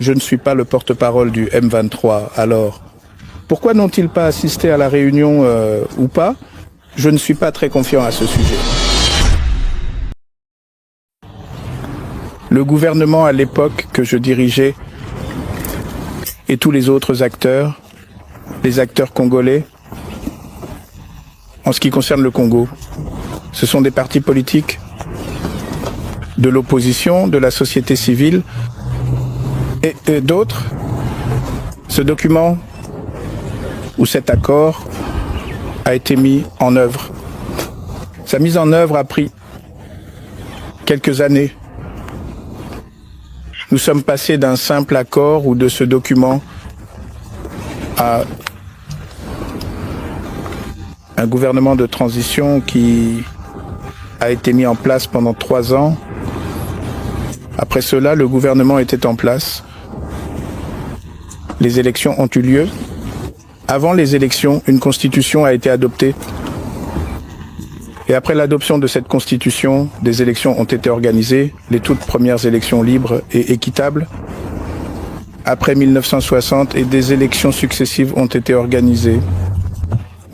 Je ne suis pas le porte-parole du M23. Alors, pourquoi n'ont-ils pas assisté à la réunion ou pas? Je ne suis pas très confiant à ce sujet. Le gouvernement à l'époque que je dirigeais et tous les autres acteurs, les acteurs congolais, en ce qui concerne le Congo, ce sont des partis politiques de l'opposition, de la société civile et d'autres. Ce document ou cet accord a été mis en œuvre. Sa mise en œuvre a pris quelques années. Nous sommes passés d'un simple accord ou de ce document à un gouvernement de transition qui a été mis en place pendant 3 ans. Après cela, le gouvernement était en place. Les élections ont eu lieu. Avant les élections, une constitution a été adoptée. Et après l'adoption de cette constitution, des élections ont été organisées, les toutes premières élections libres et équitables. Après 1960, et des élections successives ont été organisées.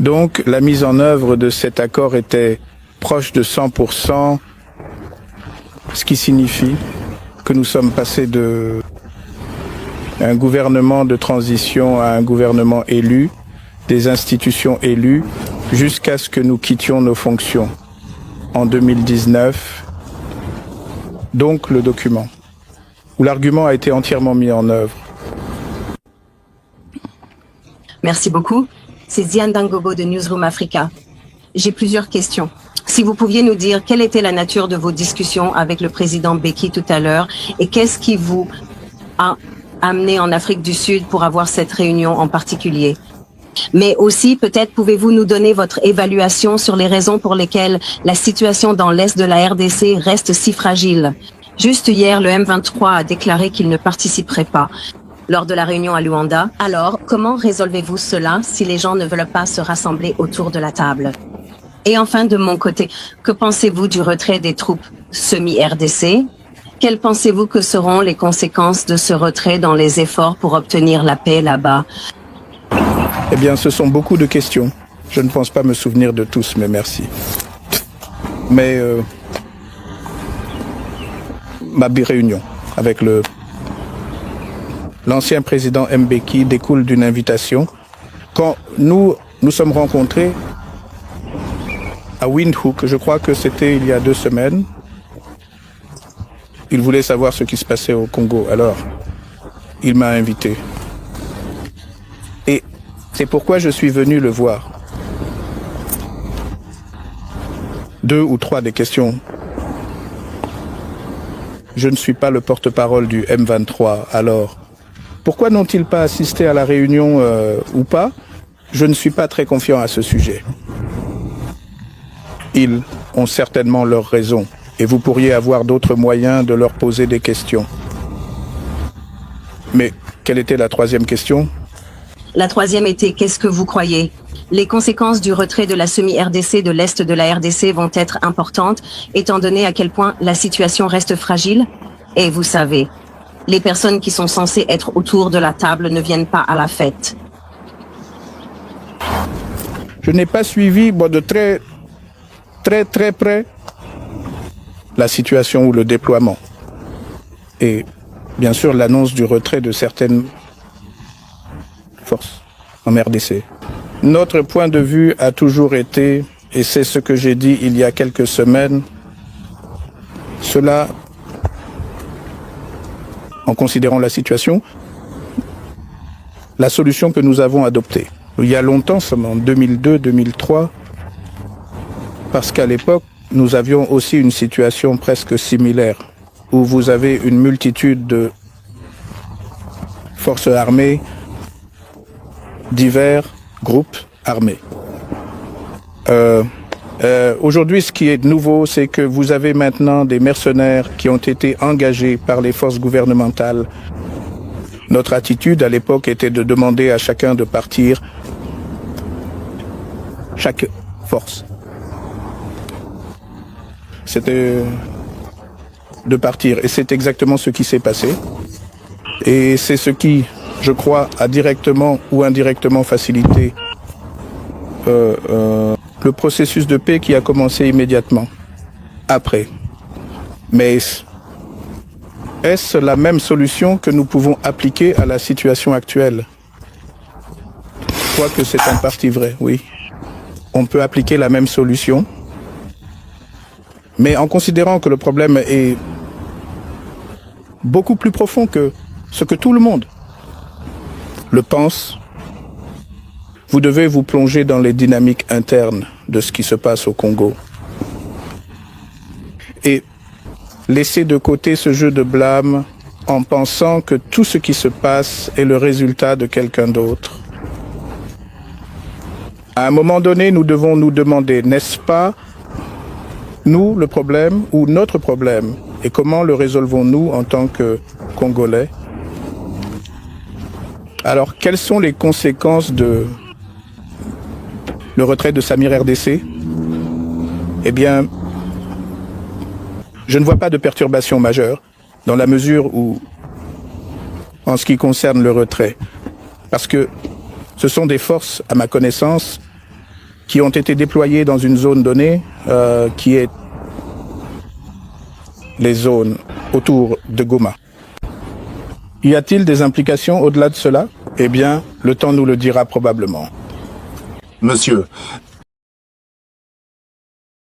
Donc, la mise en œuvre de cet accord était proche de 100%, ce qui signifie que nous sommes passés de un gouvernement de transition à un gouvernement élu, des institutions élues, jusqu'à ce que nous quittions nos fonctions en 2019. Donc, le document, où l'argument a été entièrement mis en œuvre. Merci beaucoup. C'est Diane Dangobo de Newsroom Africa. J'ai plusieurs questions. Si vous pouviez nous dire quelle était la nature de vos discussions avec le président Mbeki tout à l'heure et qu'est-ce qui vous a amené en Afrique du Sud pour avoir cette réunion en particulier. Mais aussi, peut-être pouvez-vous nous donner votre évaluation sur les raisons pour lesquelles la situation dans l'Est de la RDC reste si fragile. Juste hier, le M23 a déclaré qu'il ne participerait pas lors de la réunion à Luanda. Alors, comment résolvez-vous cela si les gens ne veulent pas se rassembler autour de la table? Et enfin, de mon côté, que pensez-vous du retrait des troupes semi-RDC? Quelles pensez-vous que seront les conséquences de ce retrait dans les efforts pour obtenir la paix là-bas? Eh bien, ce sont beaucoup de questions. Je ne pense pas me souvenir de tous, mais merci. Mais ma réunion avec l'ancien président Mbeki découle d'une invitation. Quand nous sommes rencontrés à Windhoek, je crois que c'était il y a 2 semaines, il voulait savoir ce qui se passait au Congo. Alors, il m'a invité. Et c'est pourquoi je suis venu le voir. 2 ou 3 des questions. Je ne suis pas le porte-parole du M23. Alors, pourquoi n'ont-ils pas assisté à la réunion ou pas? Je ne suis pas très confiant à ce sujet. Ils ont certainement leurs raisons. Et vous pourriez avoir d'autres moyens de leur poser des questions. Mais quelle était la 3e question? La 3e était, qu'est-ce que vous croyez? Les conséquences du retrait de la semi-RDC de l'Est de la RDC vont être importantes, étant donné à quel point la situation reste fragile. Et vous savez, les personnes qui sont censées être autour de la table ne viennent pas à la fête. Je n'ai pas suivi de très près la situation ou le déploiement. Et bien sûr l'annonce du retrait de certaines forces en RDC. Notre point de vue a toujours été, et c'est ce que j'ai dit il y a quelques semaines, cela, en considérant la situation, la solution que nous avons adoptée. Il y a longtemps, en 2002-2003, parce qu'à l'époque, nous avions aussi une situation presque similaire, où vous avez une multitude de forces armées, divers groupes armés. Aujourd'hui, ce qui est nouveau, c'est que vous avez maintenant des mercenaires qui ont été engagés par les forces gouvernementales. Notre attitude à l'époque était de demander à chacun de partir, chaque force. C'était de partir. Et c'est exactement ce qui s'est passé. Et c'est ce qui, je crois, a directement ou indirectement facilité le processus de paix qui a commencé immédiatement après. Mais est-ce la même solution que nous pouvons appliquer à la situation actuelle? Je crois que c'est en partie vrai, oui. On peut appliquer la même solution, mais en considérant que le problème est beaucoup plus profond que ce que tout le monde le pense, vous devez vous plonger dans les dynamiques internes de ce qui se passe au Congo. Et laisser de côté ce jeu de blâme en pensant que tout ce qui se passe est le résultat de quelqu'un d'autre. À un moment donné, nous devons nous demander, n'est-ce pas nous le problème ou notre problème? Et comment le résolvons-nous en tant que Congolais? Alors, quelles sont les conséquences de le retrait de Samir RDC? Eh bien, je ne vois pas de perturbation majeure dans la mesure où, en ce qui concerne le retrait, parce que ce sont des forces, à ma connaissance, qui ont été déployées dans une zone donnée, qui est les zones autour de Goma. Y a-t-il des implications au-delà de cela? Eh bien, le temps nous le dira probablement. Monsieur,